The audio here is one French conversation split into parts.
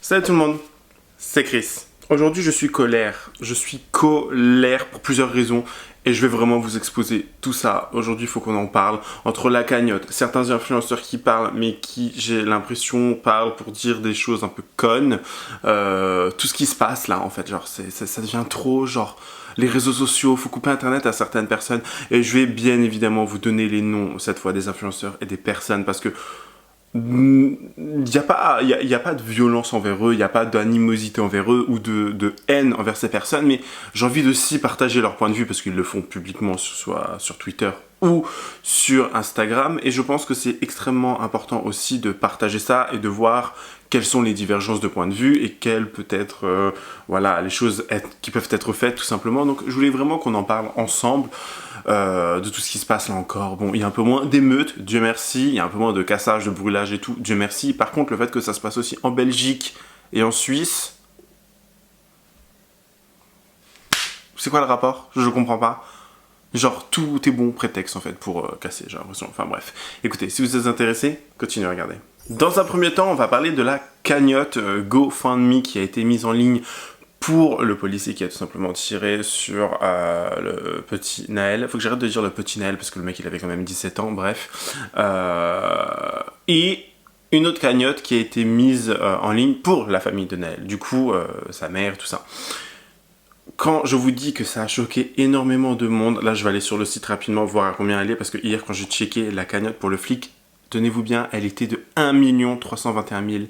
Salut tout le monde, c'est Chris. Aujourd'hui je suis colère. Je suis colère pour plusieurs raisons et je vais vraiment vous exposer tout ça. Aujourd'hui il faut qu'on en parle. Entre la cagnotte, certains influenceurs qui parlent mais qui, j'ai l'impression, parlent pour dire des choses un peu connes. Tout ce qui se passe là en fait, genre ça devient trop, genre les réseaux sociaux, faut couper internet à certaines personnes. Et je vais bien évidemment vous donner les noms cette fois des influenceurs et des personnes parce que il n'y a pas, y a pas de violence envers eux, il n'y a pas d'animosité envers eux ou de haine envers ces personnes, mais j'ai envie aussi partager leur point de vue parce qu'ils le font publiquement, soit sur Twitter ou sur Instagram, et je pense que c'est extrêmement important aussi de partager ça et de voir quelles sont les divergences de point de vue et quelles peut-être, voilà, les choses qui peuvent être faites tout simplement. Donc je voulais vraiment qu'on en parle ensemble. De tout ce qui se passe là encore. Bon, il y a un peu moins d'émeutes, Dieu merci, il y a un peu moins de cassage, de brûlage et tout, Dieu merci. Par contre, le fait que ça se passe aussi en Belgique et en Suisse, c'est quoi le rapport? Je comprends pas. Genre, tout est bon prétexte en fait pour casser, j'ai l'impression. Enfin bref. Écoutez, si vous êtes intéressés, continuez à regarder. Dans un premier temps, on va parler de la cagnotte GoFundMe qui a été mise en ligne pour le policier qui a tout simplement tiré sur le petit Naël. Faut que j'arrête de dire le petit Naël parce que le mec il avait quand même 17 ans, bref. Et une autre cagnotte qui a été mise en ligne pour la famille de Naël. Du coup, sa mère, tout ça. Quand je vous dis que ça a choqué énormément de monde, là je vais aller sur le site rapidement voir à combien elle est parce que hier quand j'ai checké la cagnotte pour le flic, tenez-vous bien, elle était de 1 321 000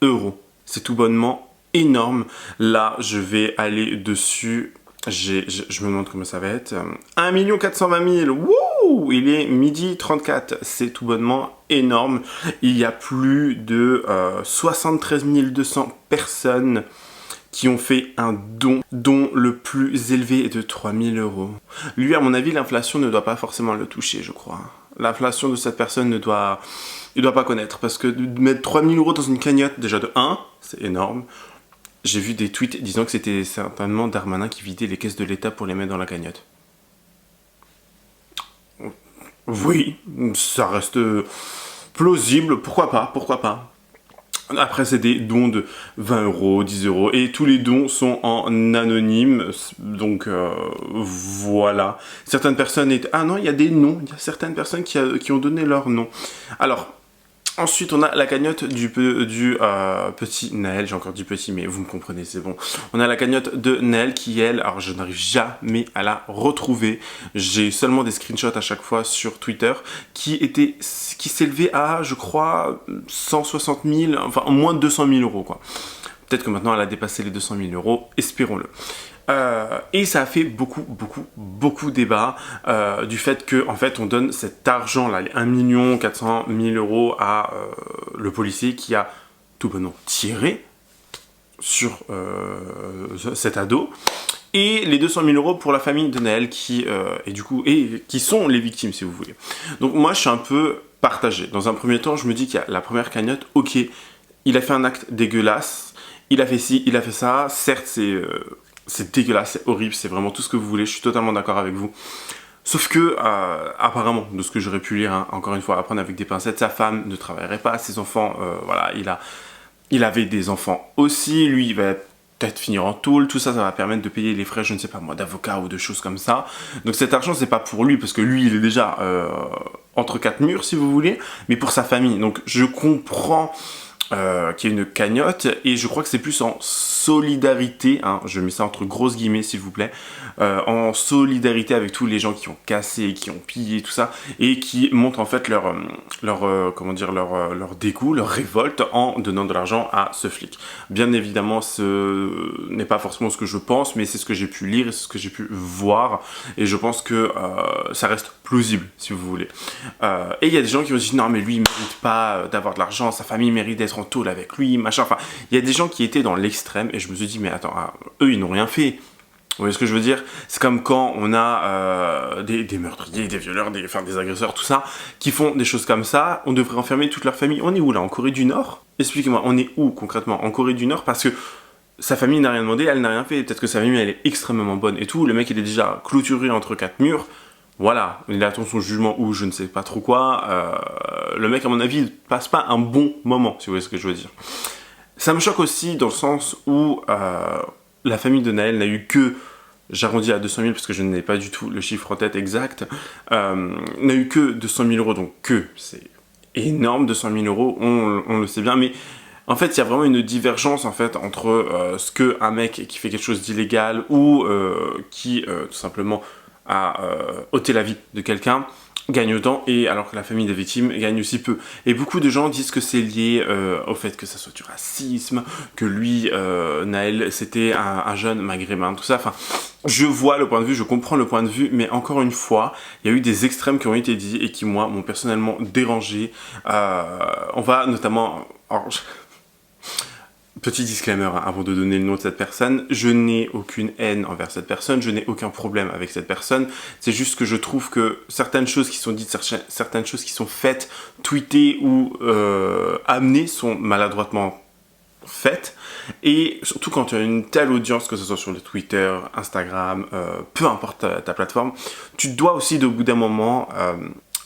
€. C'est tout bonnement énorme. Là, je vais aller dessus. Je me demande comment ça va être. 1 420 000. Wouh! Il est midi 34. C'est tout bonnement énorme. Il y a plus de 73 200 personnes qui ont fait un don, dont le plus élevé est de 3 000 €. Lui, à mon avis, l'inflation ne doit pas forcément le toucher, je crois. L'inflation de cette personne il doit pas connaître, parce que de mettre 3 000 € dans une cagnotte, déjà de 1, c'est énorme. J'ai vu des tweets disant que c'était certainement Darmanin qui vidait les caisses de l'État pour les mettre dans la cagnotte. Oui, ça reste plausible, pourquoi pas, pourquoi pas. Après, c'est des dons de 20 €, 10 €, et tous les dons sont en anonyme, donc voilà. Certaines personnes étaient... Ah non, il y a des noms, il y a certaines personnes qui ont donné leur nom. Alors, ensuite, on a la cagnotte du petit Naël, j'ai encore dit petit, mais vous me comprenez, c'est bon. On a la cagnotte de Naël qui, elle, alors je n'arrive jamais à la retrouver. J'ai seulement des screenshots à chaque fois sur Twitter qui s'élevait à, je crois, 160 000, enfin moins de 200 000 €, quoi. Peut-être que maintenant elle a dépassé les 200 000 €, espérons-le. Et ça a fait beaucoup débat du fait que en fait on donne cet argent là, les 1 400 000 € à le policier qui a tout bonnement tiré sur cet ado, et les 200 000 € pour la famille de Naël qui sont les victimes, si vous voulez. Donc moi je suis un peu partagé. Dans un premier temps, je me dis qu'il y a la première cagnotte, ok, il a fait un acte dégueulasse, il a fait ci, il a fait ça, certes c'est dégueulasse, c'est horrible, c'est vraiment tout ce que vous voulez, je suis totalement d'accord avec vous. Sauf que, apparemment, de ce que j'aurais pu lire, hein, encore une fois, à prendre avec des pincettes, sa femme ne travaillerait pas, ses enfants, voilà, il avait des enfants aussi, lui, il va peut-être finir en tôle, tout ça, ça va permettre de payer les frais, je ne sais pas moi, d'avocat ou de choses comme ça. Donc cet argent, c'est pas pour lui, parce que lui, il est déjà entre quatre murs, si vous voulez, mais pour sa famille. Donc je comprends qui est une cagnotte, et je crois que c'est plus en solidarité, hein, je mets ça entre grosses guillemets s'il vous plaît, en solidarité avec tous les gens qui ont cassé, qui ont pillé, tout ça, et qui montrent en fait leur dégoût, leur révolte en donnant de l'argent à ce flic. Bien évidemment, ce n'est pas forcément ce que je pense, mais c'est ce que j'ai pu lire et c'est ce que j'ai pu voir, et je pense que ça reste plausible, si vous voulez. Et il y a des gens qui ont dit non mais lui il mérite pas d'avoir de l'argent, sa famille mérite d'être en tôle avec lui, machin, enfin, il y a des gens qui étaient dans l'extrême, et je me suis dit mais attends, eux ils n'ont rien fait. Vous voyez ce que je veux dire? C'est comme quand on a des meurtriers, des violeurs, des agresseurs, tout ça, qui font des choses comme ça, on devrait enfermer toute leur famille. On est où là? En Corée du Nord? Expliquez-moi, on est où concrètement? En Corée du Nord, parce que sa famille n'a rien demandé, elle n'a rien fait, peut-être que sa famille elle est extrêmement bonne et tout, le mec il est déjà clôturé entre quatre murs, voilà, il attend son jugement ou je ne sais pas trop quoi. Le mec, à mon avis, il passe pas un bon moment, si vous voyez ce que je veux dire. Ça me choque aussi dans le sens où la famille de Naël n'a eu que, j'arrondis à 200 000 parce que je n'ai pas du tout le chiffre en tête exact, n'a eu que 200 000 euros, donc c'est énorme, 200 000 euros, on le sait bien, mais en fait, il y a vraiment une divergence en fait entre ce que un mec qui fait quelque chose d'illégal ou qui tout simplement a ôté la vie de quelqu'un gagne autant, et alors que la famille des victimes gagne aussi peu. Et beaucoup de gens disent que c'est lié au fait que ça soit du racisme, que lui, Naël, c'était un jeune maghrébin, tout ça. Enfin, je vois le point de vue, je comprends le point de vue, mais encore une fois, il y a eu des extrêmes qui ont été dits et qui, moi, m'ont personnellement dérangé. On va notamment... Alors, petit disclaimer avant de donner le nom de cette personne, je n'ai aucune haine envers cette personne, je n'ai aucun problème avec cette personne, c'est juste que je trouve que certaines choses qui sont dites, certaines choses qui sont faites, tweetées ou amenées sont maladroitement faites, et surtout quand tu as une telle audience, que ce soit sur le Twitter, Instagram, peu importe ta plateforme, tu dois aussi au bout d'un moment...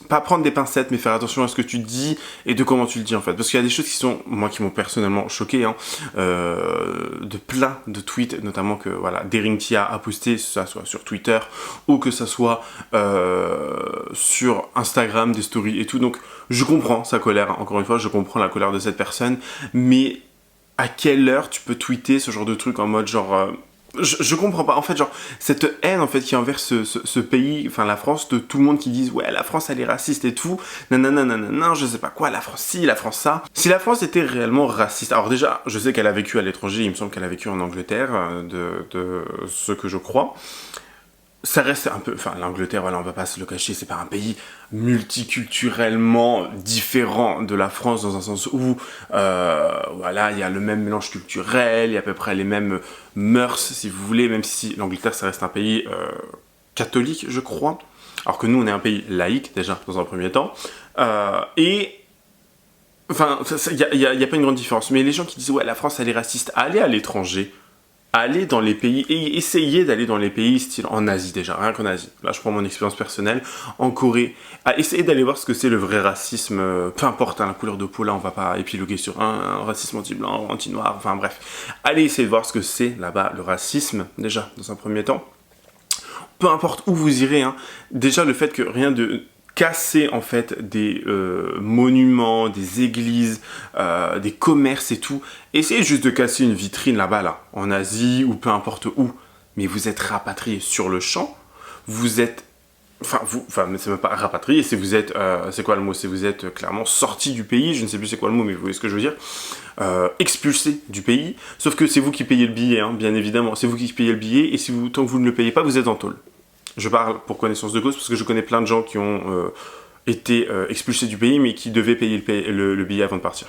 pas prendre des pincettes, mais faire attention à ce que tu dis et de comment tu le dis en fait. Parce qu'il y a des choses qui sont, moi, qui m'ont personnellement choqué, hein, de plein de tweets, notamment que, voilà, Deringtia a posté, que ça soit sur Twitter ou que ça soit sur Instagram, des stories et tout. Donc, je comprends sa colère, encore une fois, je comprends la colère de cette personne, mais à quelle heure tu peux tweeter ce genre de truc en mode genre... Je comprends pas, en fait, genre, cette haine, en fait, qui est envers ce pays, enfin, la France, de tout le monde qui disent, ouais, la France, elle est raciste et tout, nanana, je sais pas quoi, la France ci, la France ça. Si la France était réellement raciste, alors déjà, je sais qu'elle a vécu à l'étranger, il me semble qu'elle a vécu en Angleterre, de ce que je crois. Ça reste un peu... Enfin, l'Angleterre, voilà, on va pas se le cacher, c'est pas un pays multiculturellement différent de la France, dans un sens où, voilà, il y a le même mélange culturel, il y a à peu près les mêmes mœurs, si vous voulez, même si l'Angleterre, ça reste un pays catholique, je crois, alors que nous, on est un pays laïque, déjà, dans un premier temps, et... Enfin, il y a pas une grande différence, mais les gens qui disent, ouais, la France, elle est raciste, allez à l'étranger, aller dans les pays, et essayer d'aller dans les pays style en Asie déjà, rien qu'en Asie. Là, je prends mon expérience personnelle, en Corée, à essayer d'aller voir ce que c'est le vrai racisme, peu importe hein, la couleur de peau, là, on va pas épiloguer sur un racisme anti-blanc, anti-noir, enfin bref. Allez essayer de voir ce que c'est là-bas, le racisme, déjà, dans un premier temps. Peu importe où vous irez, hein, déjà le fait que rien de... casser en fait des monuments, des églises, des commerces et tout. Essayez juste de casser une vitrine là-bas, là, en Asie ou peu importe où. Mais vous êtes rapatrié sur le champ. Vous êtes... Enfin, c'est même pas rapatrié, c'est vous êtes... c'est quoi le mot? C'est vous êtes clairement sorti du pays. Je ne sais plus c'est quoi le mot, mais vous voyez ce que je veux dire. Expulsé du pays. Sauf que c'est vous qui payez le billet, hein, bien évidemment. C'est vous qui payez le billet. Et si tant que vous ne le payez pas, vous êtes en tôle. Je parle pour connaissance de cause parce que je connais plein de gens qui ont été expulsés du pays mais qui devaient payer le billet avant de partir.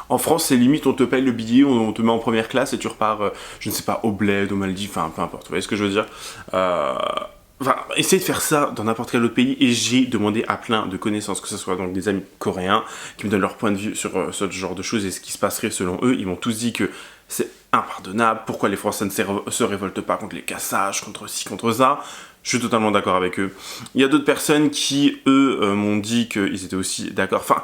En France, c'est limite, on te paye le billet, on te met en première classe et tu repars, je ne sais pas, au Bled, aux Maldives, enfin peu importe, vous voyez ce que je veux dire. Enfin, essayez de faire ça dans n'importe quel autre pays et j'ai demandé à plein de connaissances, que ce soit donc des amis coréens qui me donnent leur point de vue sur ce genre de choses et ce qui se passerait selon eux. Ils m'ont tous dit que c'est impardonnable, pourquoi les Français ne se révoltent pas contre les cassages, contre ci, contre ça. Je suis totalement d'accord avec eux. Il y a d'autres personnes qui, eux, m'ont dit qu'ils étaient aussi d'accord. Enfin,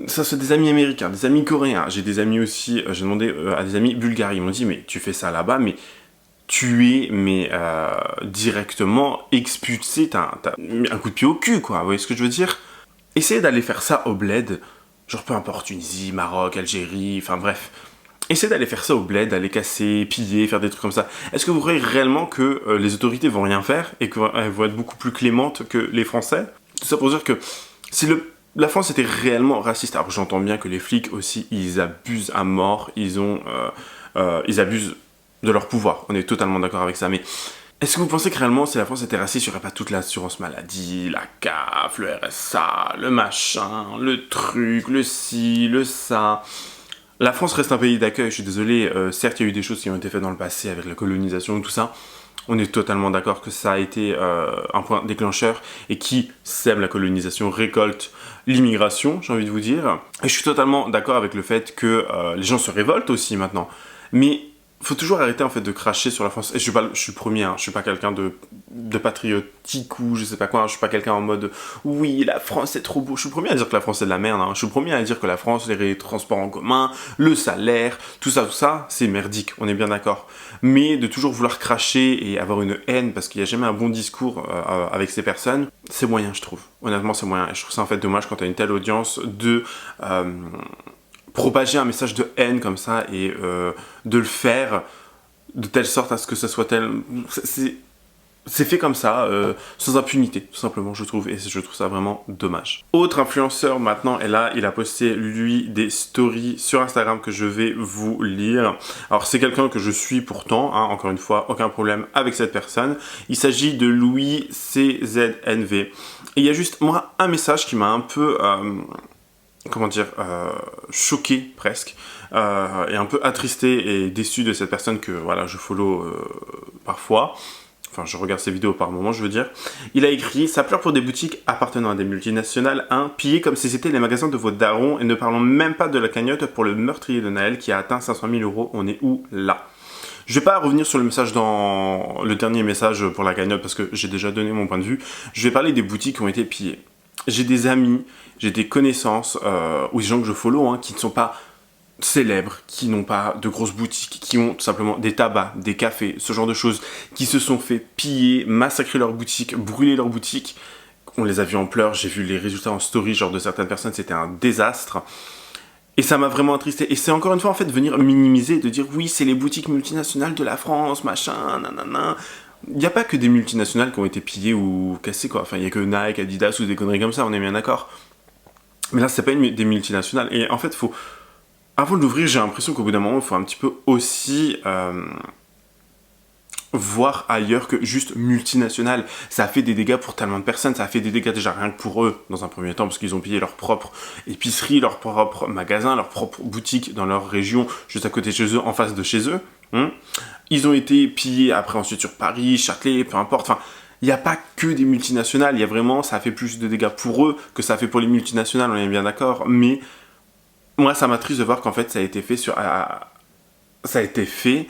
ça c'est des amis américains, des amis coréens. J'ai des amis aussi, j'ai demandé à des amis bulgares. Ils m'ont dit, mais tu fais ça là-bas, mais tu es directement expulsé, t'as mis un coup de pied au cul, quoi. Vous voyez ce que je veux dire? Essayez d'aller faire ça au bled, genre peu importe, Tunisie, Maroc, Algérie, enfin bref. Essayez d'aller faire ça au bled, d'aller casser, piller, faire des trucs comme ça. Est-ce que vous croyez réellement que les autorités vont rien faire et qu'elles vont être beaucoup plus clémentes que les Français? Tout ça pour dire que si la France était réellement raciste, alors j'entends bien que les flics aussi, ils abusent à mort, ils abusent de leur pouvoir. On est totalement d'accord avec ça, mais est-ce que vous pensez que réellement, si la France était raciste, il n'y aurait pas toute l'assurance maladie, la CAF, le RSA, le machin, le truc, le ci, le ça? La France reste un pays d'accueil, je suis désolé, certes il y a eu des choses qui ont été faites dans le passé avec la colonisation et tout ça, on est totalement d'accord que ça a été un point déclencheur, et qui sème la colonisation récolte l'immigration, j'ai envie de vous dire. Et je suis totalement d'accord avec le fait que les gens se révoltent aussi maintenant, mais faut toujours arrêter en fait de cracher sur la France. Et je suis le premier, hein, je suis pas quelqu'un de patriotique ou je sais pas quoi, hein, je suis pas quelqu'un en mode oui, la France c'est trop beau. Je suis le premier à dire que la France c'est de la merde, hein. Je suis le premier à dire que la France, les transports en commun, le salaire, tout ça, c'est merdique, on est bien d'accord. Mais de toujours vouloir cracher et avoir une haine parce qu'il n'y a jamais un bon discours avec ces personnes, c'est moyen, je trouve. Honnêtement, c'est moyen. Et je trouve ça en fait dommage quand tu as une telle audience de propager un message de haine comme ça et de le faire de telle sorte à ce que ça soit tel... C'est fait comme ça, sans impunité, tout simplement, je trouve, et je trouve ça vraiment dommage. Autre influenceur maintenant est là, il a posté, lui, des stories sur Instagram que je vais vous lire. Alors, c'est quelqu'un que je suis pourtant, hein, encore une fois, aucun problème avec cette personne. Il s'agit de Louis CZNV. Et il y a juste, moi, un message qui m'a un peu... comment dire, choqué presque, et un peu attristé et déçu de cette personne que voilà, je follow parfois. Enfin, je regarde ses vidéos par moment, je veux dire. Il a écrit « Ça pleure pour des boutiques appartenant à des multinationales, pillées comme si c'était les magasins de vos darons, et ne parlons même pas de la cagnotte pour le meurtrier de Naël qui a atteint 500 000 €. On est où là ?» Je vais pas revenir sur le message dans le dernier message pour la cagnotte parce que j'ai déjà donné mon point de vue. Je vais parler des boutiques qui ont été pillées. J'ai des amis, j'ai des connaissances, ou des gens que je follow, hein, qui ne sont pas célèbres, qui n'ont pas de grosses boutiques, qui ont tout simplement des tabacs, des cafés, ce genre de choses, qui se sont fait piller, massacrer leur boutique, brûler leur boutique. On les a vus en pleurs, j'ai vu les résultats en story, genre de certaines personnes, c'était un désastre. Et ça m'a vraiment attristé. Et c'est encore une fois, en fait, venir minimiser, de dire oui, c'est les boutiques multinationales de la France, machin, nanana. Il n'y a pas que des multinationales qui ont été pillées ou cassées, quoi. Enfin, il n'y a que Nike, Adidas ou des conneries comme ça, on est bien d'accord. Mais là, c'est pas des multinationales. Et en fait, faut... Avant de l'ouvrir, j'ai l'impression qu'au bout d'un moment, il faut un petit peu aussi voir ailleurs que juste multinationales. Ça a fait des dégâts pour tellement de personnes. Ça a fait des dégâts déjà rien que pour eux, dans un premier temps, parce qu'ils ont pillé leur propre épicerie, leur propre magasin, leur propre boutique dans leur région, juste à côté de chez eux, en face de chez eux. Ils ont été pillés après ensuite sur Paris, Châtelet, peu importe. Enfin, il n'y a pas que des multinationales. Il y a vraiment, ça a fait plus de dégâts pour eux que ça a fait pour les multinationales, on est bien d'accord. Mais moi, ça m'attriste de voir qu'en fait, ça a été fait ça a été fait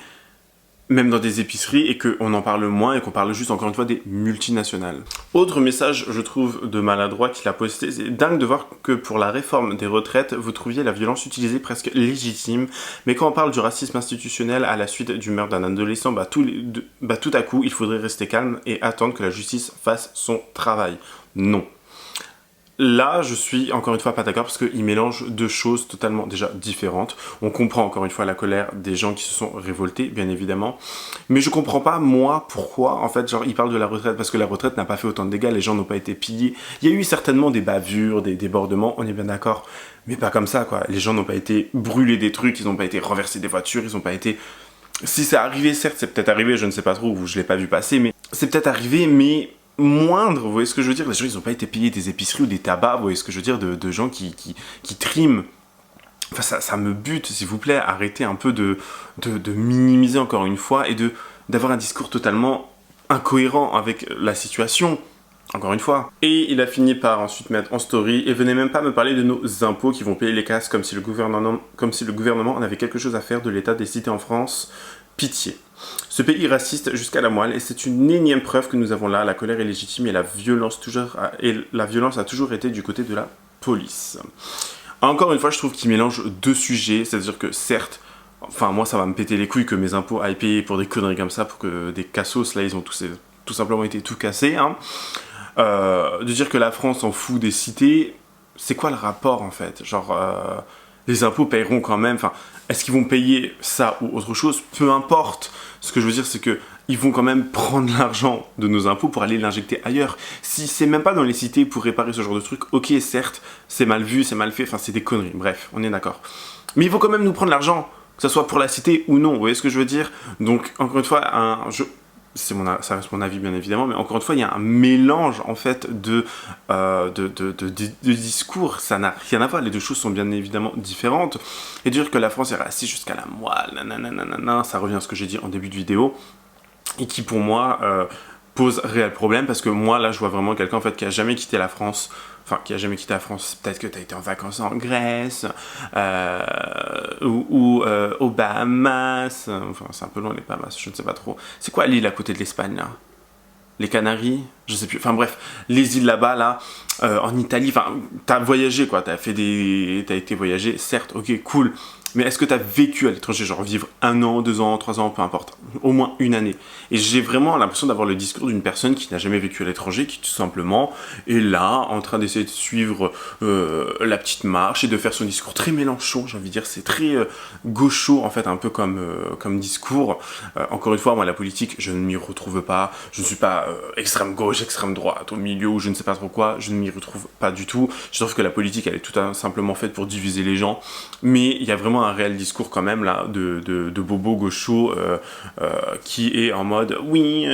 même dans des épiceries et qu'on en parle moins et qu'on parle juste encore une fois des multinationales. Autre message, je trouve, de maladroit qu'il a posté, c'est dingue de voir que pour la réforme des retraites, vous trouviez la violence utilisée presque légitime, mais quand on parle du racisme institutionnel à la suite du meurtre d'un adolescent, tout à coup, il faudrait rester calme et attendre que la justice fasse son travail. Non. Là, je suis encore une fois pas d'accord parce qu'il mélange deux choses totalement déjà différentes. On comprend encore une fois la colère des gens qui se sont révoltés, bien évidemment. Mais je comprends pas, moi, pourquoi, en fait, genre, il parle de la retraite parce que la retraite n'a pas fait autant de dégâts, les gens n'ont pas été pillés. Il y a eu certainement des bavures, des débordements, on est bien d'accord. Mais pas comme ça, quoi. Les gens n'ont pas été brûlés des trucs, ils n'ont pas été renversés des voitures, ils n'ont pas été... Si c'est arrivé, certes, c'est peut-être arrivé, je ne sais pas trop, ou je l'ai pas vu passer, mais c'est peut-être arrivé, mais... moindre, vous voyez ce que je veux dire? Les gens, ils n'ont pas été payés des épiceries ou des tabacs, vous voyez ce que je veux dire, de gens qui triment. Enfin, ça me bute, s'il vous plaît, arrêtez un peu de minimiser encore une fois et d'avoir un discours totalement incohérent avec la situation, encore une fois. Et il a fini par ensuite mettre en story, et venez même pas me parler de nos impôts qui vont payer les casses comme si le gouvernement en avait quelque chose à faire de l'état des cités en France. Pitié. Ce pays raciste jusqu'à la moelle et c'est une énième preuve que nous avons là, la colère est légitime et la violence a toujours été du côté de la police. Encore une fois, je trouve qu'il mélange deux sujets, c'est-à-dire que certes, enfin moi ça va me péter les couilles que mes impôts aillent payer pour des conneries comme ça, pour que des cassos, là ils ont tout simplement été tout cassés. Hein. De dire que la France s'en fout des cités, c'est quoi le rapport en fait? Genre, les impôts paieront quand même, enfin, est-ce qu'ils vont payer ça ou autre chose? Peu importe. Ce que je veux dire, c'est que ils vont quand même prendre l'argent de nos impôts pour aller l'injecter ailleurs. Si c'est même pas dans les cités pour réparer ce genre de truc, ok, certes, c'est mal vu, c'est mal fait, enfin, c'est des conneries. Bref, on est d'accord. Mais il faut quand même nous prendre l'argent, que ce soit pour la cité ou non. Vous voyez ce que je veux dire? Donc, encore une fois, ça reste mon avis bien évidemment, mais encore une fois, il y a un mélange en fait de discours, ça n'a rien à voir, les deux choses sont bien évidemment différentes. Et dire que la France est raciste jusqu'à la moelle, nanana, ça revient à ce que j'ai dit en début de vidéo, et qui pour moi pose réel problème, parce que moi là je vois vraiment quelqu'un en fait qui a jamais quitté la France enfin qui a jamais quitté la France, peut-être que tu as été en vacances en Grèce, ou aux Bahamas, enfin c'est un peu loin les Bahamas, je ne sais pas trop. C'est quoi l'île à côté de l'Espagne là? Les Canaries, je sais plus, enfin bref, les îles là-bas, là, en Italie, enfin, t'as voyagé quoi, t'as été voyager, certes, ok, cool, mais est-ce que t'as vécu à l'étranger, genre vivre 1 an, 2 ans, 3 ans, peu importe, au moins une année. Et j'ai vraiment l'impression d'avoir le discours d'une personne qui n'a jamais vécu à l'étranger, qui tout simplement est là, en train d'essayer de suivre la petite marche et de faire son discours très Mélenchon, j'ai envie de dire, c'est très gaucho en fait, un peu comme discours. Encore une fois, moi la politique, je ne m'y retrouve pas, je ne suis pas extrême gauche, extrême droite, au milieu ou je ne sais pas trop quoi, je ne m'y retrouve pas du tout. Je trouve que la politique, elle est tout simplement faite pour diviser les gens, mais il y a vraiment un réel discours quand même là de bobo gaucho qui est en mode oui,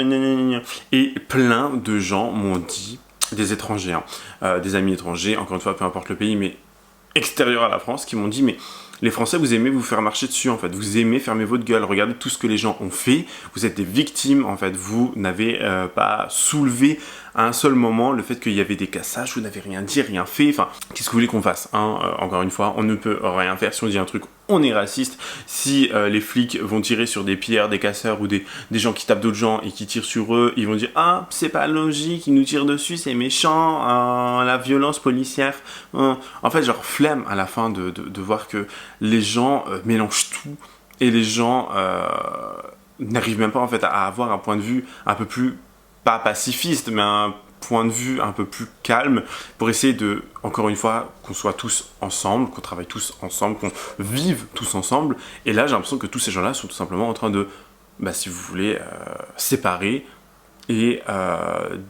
et plein de gens m'ont dit, des étrangers, des amis étrangers, encore une fois, peu importe le pays, mais extérieurs à la France, qui m'ont dit mais les Français, vous aimez vous faire marcher dessus en fait, vous aimez fermer votre gueule, regardez tout ce que les gens ont fait, vous êtes des victimes en fait, vous n'avez pas soulevé à un seul moment le fait qu'il y avait des cassages, vous n'avez rien dit, rien fait, enfin, qu'est-ce que vous voulez qu'on fasse encore une fois, on ne peut rien faire, si on dit un truc, on est raciste, si les flics vont tirer sur des pillards, des casseurs ou des gens qui tapent d'autres gens et qui tirent sur eux, ils vont dire ah, c'est pas logique, ils nous tirent dessus, c'est méchant, la violence policière, en fait, genre flemme à la fin de voir que les gens mélangent tout et les gens n'arrivent même pas en fait à avoir un point de vue un peu plus, pas pacifiste, mais un point de vue un peu plus calme pour essayer de, encore une fois, qu'on soit tous ensemble, qu'on travaille tous ensemble, qu'on vive tous ensemble. Et là, j'ai l'impression que tous ces gens-là sont tout simplement en train de, si vous voulez, séparer et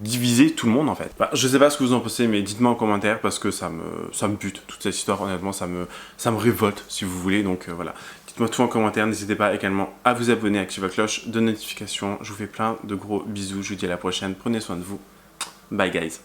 diviser tout le monde en fait. Je sais pas ce que vous en pensez, mais dites-moi en commentaire parce que ça me bute, toute cette histoire, honnêtement, ça me révolte si vous voulez, donc voilà. Dites-moi tout en commentaire, n'hésitez pas également à vous abonner, à activer la cloche de notification. Je vous fais plein de gros bisous, je vous dis à la prochaine, prenez soin de vous, bye guys.